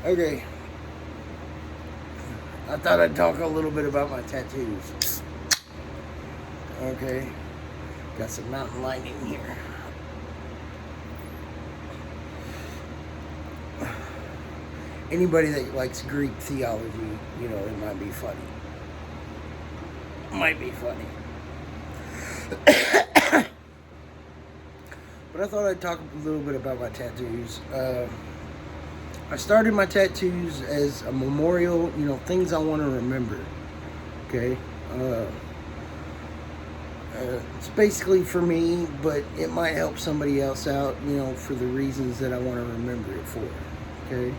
Okay, I thought I'd talk a little bit about my tattoos. Okay, got some mountain lighting here. Anybody that likes Greek theology, it might be funny. Might be funny. But I thought I'd talk a little bit about my tattoos. I started my tattoos as a memorial, things I want to remember. Okay? It's basically for me, but it might help somebody else out, for the reasons that I want to remember it for. Okay?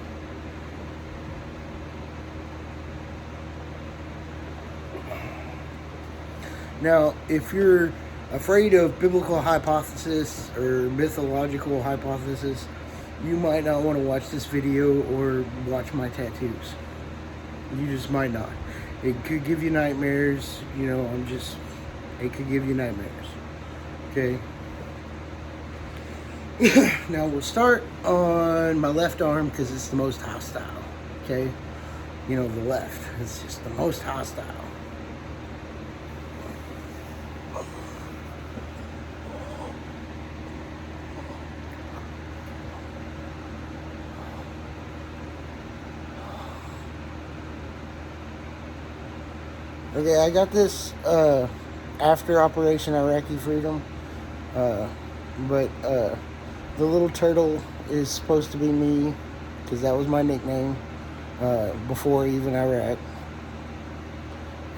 Now, if you're afraid of biblical hypothesis or mythological hypothesis, you might not want to watch this video or watch my tattoos. You just might not. It could give you nightmares, it could give you nightmares. Okay? Now we'll start on my left arm because it's the most hostile. Okay? The left. It's just the most hostile. Okay, I got this after Operation Iraqi Freedom, but the little turtle is supposed to be me because that was my nickname before even Iraq.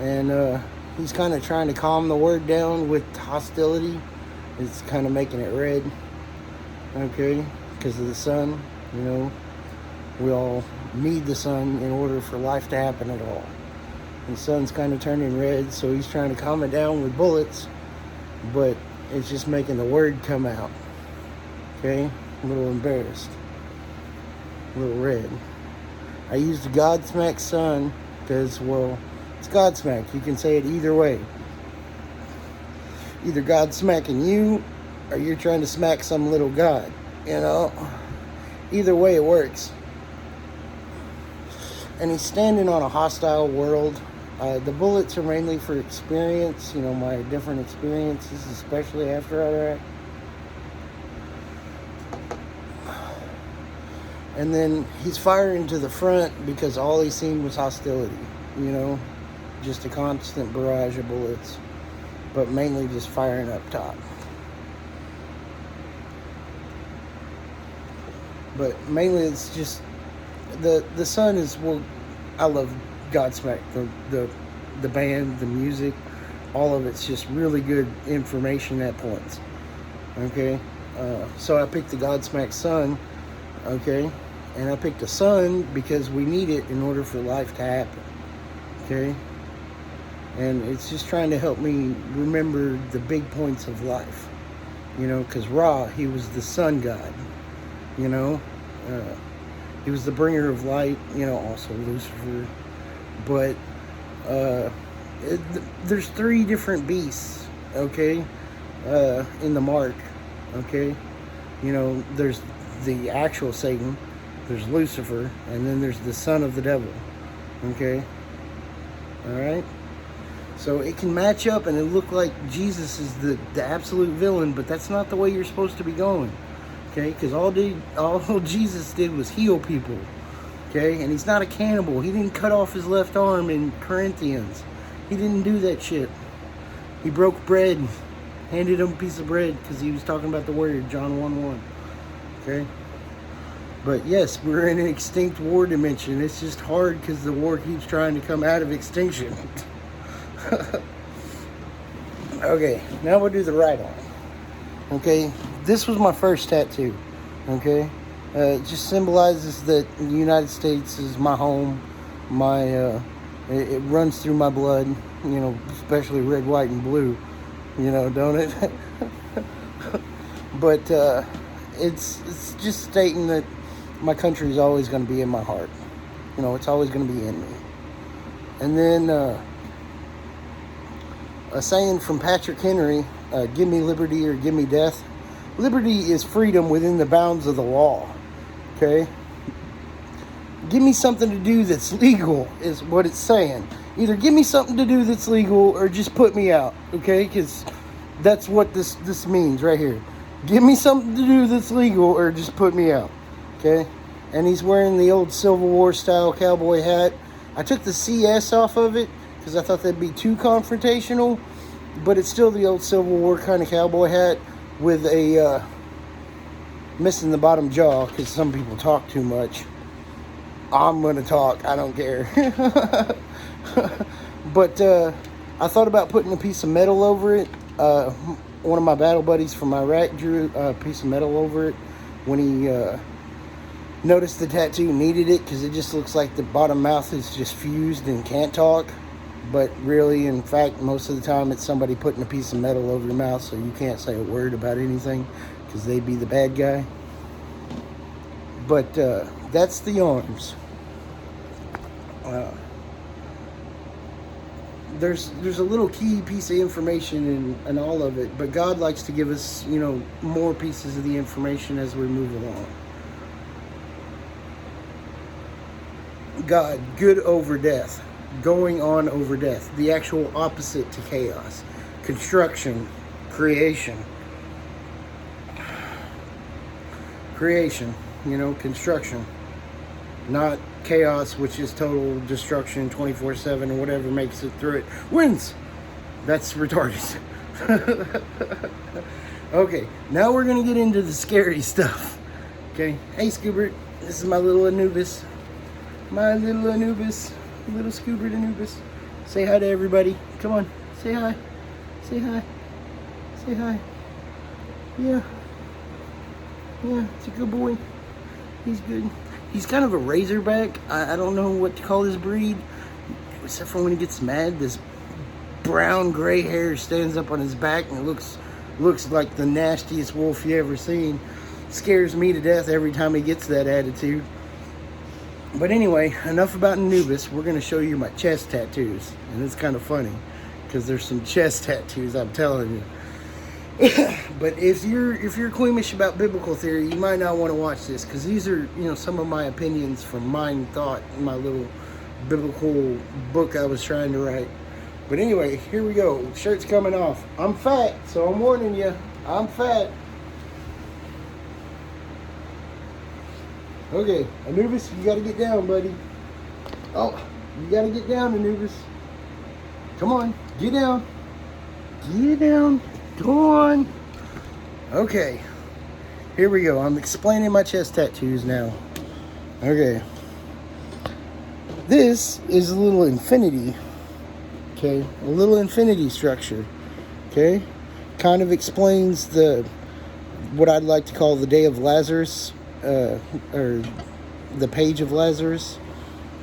And he's kind of trying to calm the word down with hostility. It's kind of making it red, okay, because of the sun. We all need the sun in order for life to happen at all. The sun's kind of turning red, so he's trying to calm it down with bullets, but it's just making the word come out. Okay? A little embarrassed. A little red. I used the Godsmack sun because, well, it's Godsmack. You can say it either way. Either God's smacking you or you're trying to smack some little god. Either way it works. And he's standing on a hostile world. The bullets are mainly for experience, my different experiences, especially after Iraq. And then he's firing to the front because all he seen was hostility, just a constant barrage of bullets, but mainly just firing up top. But mainly it's just the sun is, well, I love Godsmack, the band, the music, all of it's just really good information at points. Okay, so I picked the Godsmack sun. Okay, and I picked the sun because we need it in order for life to happen. Okay, and it's just trying to help me remember the big points of life. Because Ra, he was the sun god. He was the bringer of light, also Lucifer. But there's 3 different beasts, okay, in the mark, okay? There's the actual Satan, there's Lucifer, and then there's the son of the devil, okay? All right? So it can match up and it look like Jesus is the absolute villain, but that's not the way you're supposed to be going. Okay, because all Jesus did was heal people. Okay, and he's not a cannibal. He didn't cut off his left arm in Corinthians. He didn't do that shit. He broke bread, handed him a piece of bread because he was talking about the word, John 1:1. Okay, but yes, we're in an extinct war dimension. It's just hard because the war keeps trying to come out of extinction. Okay, now we'll do the right arm. Okay, this was my first tattoo. Okay, it just symbolizes that the United States is my home. It runs through my blood. Especially red, white, and blue. Don't it? But it's just stating that my country is always going to be in my heart. It's always going to be in me. And then a saying from Patrick Henry, give me liberty or give me death. Liberty is freedom within the bounds of the law. Okay? Give me something to do that's legal, is what it's saying. Either give me something to do that's legal or just put me out, okay? Because that's what this means right here. Give me something to do that's legal or just put me out, okay? And he's wearing the old Civil War style cowboy hat. I took the CS off of it because I thought that'd be too confrontational, but it's still the old Civil War kind of cowboy hat with a missing the bottom jaw because some people talk too much. I'm going to talk. I don't care. But I thought about putting a piece of metal over it. One of my battle buddies from Iraq drew a piece of metal over it when he noticed the tattoo needed it, because it just looks like the bottom mouth is just fused and can't talk. But really, in fact, most of the time it's somebody putting a piece of metal over your mouth so you can't say a word about anything because they'd be the bad guy. But that's the arms. There's a little key piece of information in all of it, but God likes to give us, more pieces of the information as we move along. God, good over death, going on over death, the actual opposite to chaos, construction, creation, construction, not chaos, which is total destruction 24/7 or whatever makes it through it wins. That's retarded. Okay, now we're gonna get into the scary stuff. Okay, hey Scoobert, this is my little Anubis. Little Scoobert Anubis. Say hi to everybody. Come on, say hi. Say hi. Say hi. Yeah, it's a good boy. He's good. He's kind of a razorback. I don't know what to call this breed, except for when he gets mad. This brown gray hair stands up on his back and it looks like the nastiest wolf you ever seen. Scares me to death every time he gets that attitude. But anyway, enough about Anubis. We're going to show you my chest tattoos. And it's kind of funny because there's some chest tattoos, I'm telling you. But if you're queamish about biblical theory, you might not want to watch this, because these are some of my opinions from Mind Thought, my little biblical book I was trying to write. But anyway, here we go. Shirt's coming off. I'm fat, so I'm warning you. I'm fat. Okay, Anubis, you got to get down, buddy. Oh, you got to get down, Anubis. Come on, get down. Get down. Go on. Okay, here we go. I'm explaining my chest tattoos now. Okay, this is a little infinity. Okay, a little infinity structure. Okay, kind of explains what I'd like to call the day of Lazarus, or the page of Lazarus.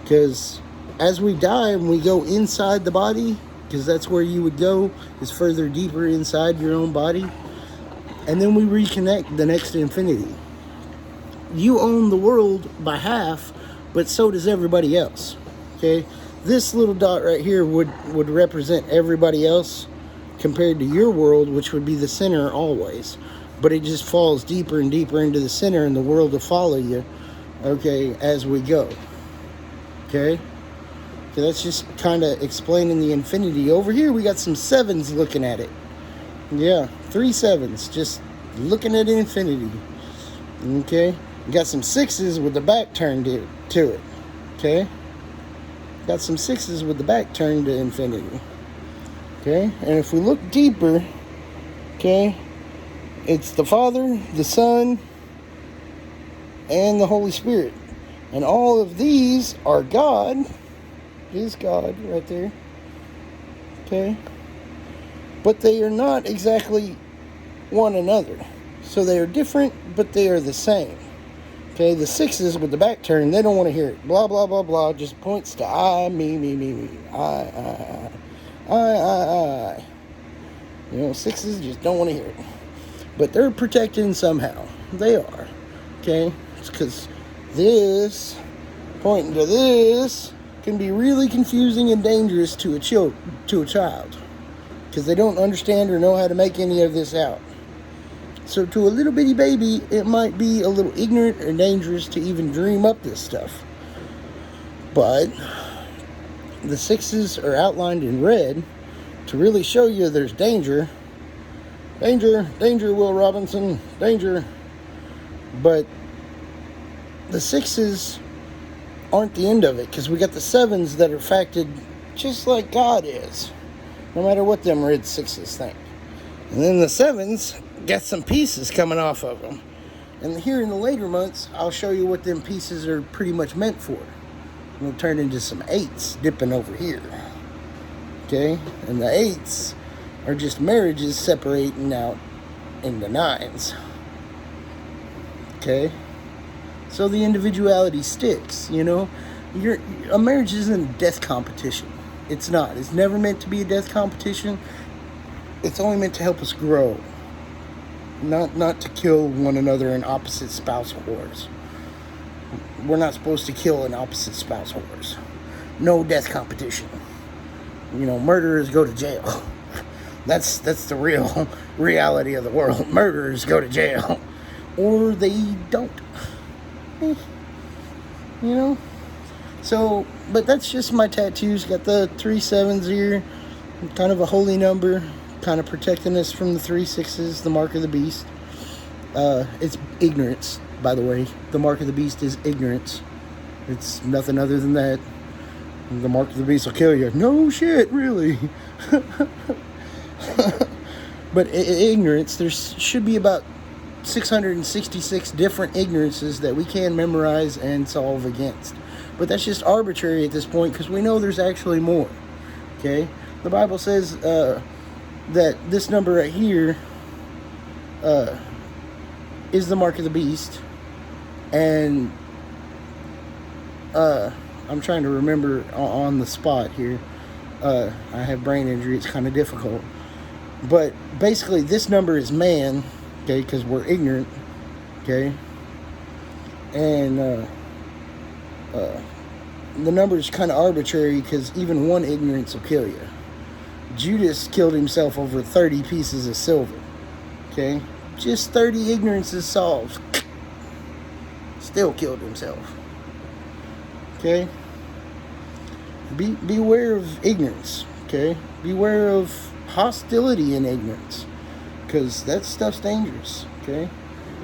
Because as we die and we go inside the body, because that's where you would go, is further deeper inside your own body. And then we reconnect the next infinity. You own the world by half, but so does everybody else. Okay? This little dot right here would represent everybody else compared to your world, which would be the center always. But it just falls deeper and deeper into the center, and the world will follow you, okay, as we go. Okay? So that's just kind of explaining the infinity. Over here, we got some sevens looking at it. Yeah, 3 sevens, just looking at infinity. Okay? We got some 6s with the back turned to it. Okay? Got some 6s with the back turned to infinity. Okay? And if we look deeper, okay, it's the Father, the Son, and the Holy Spirit. And all of these are God. Is God right there. Okay? But they are not exactly one another. So they are different, but they are the same. Okay? The 6s with the back turn, they don't want to hear it. Blah, blah, blah, blah. Just points to I, me, me, me, me. I. 6s just don't want to hear it. But they're protecting somehow. They are. Okay? It's because this pointing to this can be really confusing and dangerous to a child, because they don't understand or know how to make any of this out. So to a little bitty baby, it might be a little ignorant or dangerous to even dream up this stuff. But the sixes are outlined in red to really show you there's danger. Danger, danger, Will Robinson, danger. But the sixes aren't the end of it, because we got the sevens that are factored just like God is, no matter what them red sixes think. And then the sevens got some pieces coming off of them. And here in the later months, I'll show you what them pieces are pretty much meant for. It'll turn into some eights dipping over here. Okay? And the eights are just marriages separating out into nines. Okay? So the individuality sticks, you know? A marriage isn't a death competition. It's not. It's never meant to be a death competition. It's only meant to help us grow. Not to kill one another in opposite spouse wars. We're not supposed to kill in opposite spouse wars. No death competition. You know, murderers go to jail. That's the real reality of the world. Murderers go to jail. Or they don't. You know? So, but that's just my tattoos. Got the 3 7s here. Kind of a holy number. Kind of protecting us from the 3 6s, the mark of the beast. It's ignorance, by the way. The mark of the beast is ignorance. It's nothing other than that. The mark of the beast will kill you. No shit, really. But ignorance, there should be about 666 different ignorances that we can memorize and solve against. But that's just arbitrary at this point, because we know there's actually more. Okay? The Bible says that this number right here is the mark of the beast. And I'm trying to remember on the spot here. I have brain injury. It's kind of difficult. But basically, this number is man, okay, because we're ignorant, okay? And the number is kind of arbitrary, because even one ignorance will kill you. Judas killed himself over 30 pieces of silver, okay? Just 30 ignorances solved. Still killed himself, okay? Beware of ignorance, okay? Beware of hostility in ignorance, because that stuff's dangerous, okay?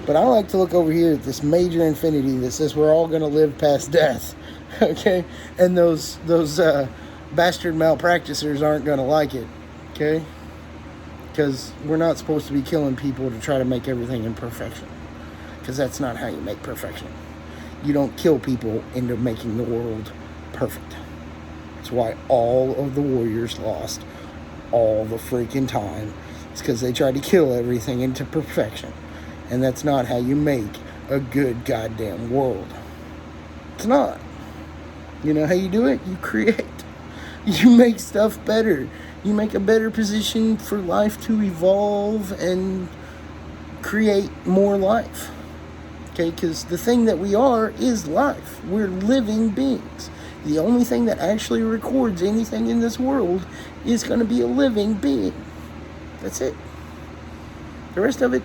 But I like to look over here at this major infinity that says we're all going to live past death, okay? And those bastard malpracticers aren't going to like it, okay? Because we're not supposed to be killing people to try to make everything in perfection, because that's not how you make perfection. You don't kill people into making the world perfect. That's why all of the warriors lost all the freaking time. It's because they tried to kill everything into perfection. And that's not how you make a good goddamn world. It's not. You know how you do it? You create. You make stuff better. You make a better position for life to evolve and create more life. Okay, because the thing that we are is life. We're living beings. The only thing that actually records anything in this world is going to be a living being. That's it. The rest of it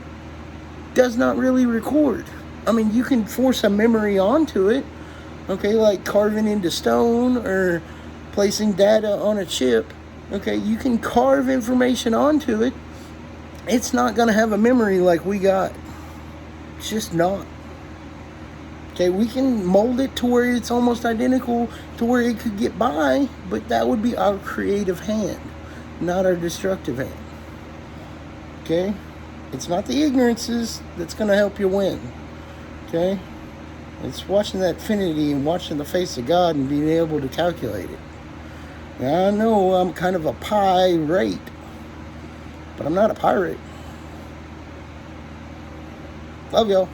does not really record. I mean, you can force a memory onto it, okay, like carving into stone or placing data on a chip. Okay, you can carve information onto it. It's not going to have a memory like we got. It's just not. Okay, we can mold it to where it's almost identical to where it could get by, but that would be our creative hand, not our destructive hand. Okay? It's not the ignorances that's going to help you win. Okay? It's watching that infinity and watching the face of God and being able to calculate it. Now, I know I'm kind of a pirate, but I'm not a pirate. Love y'all.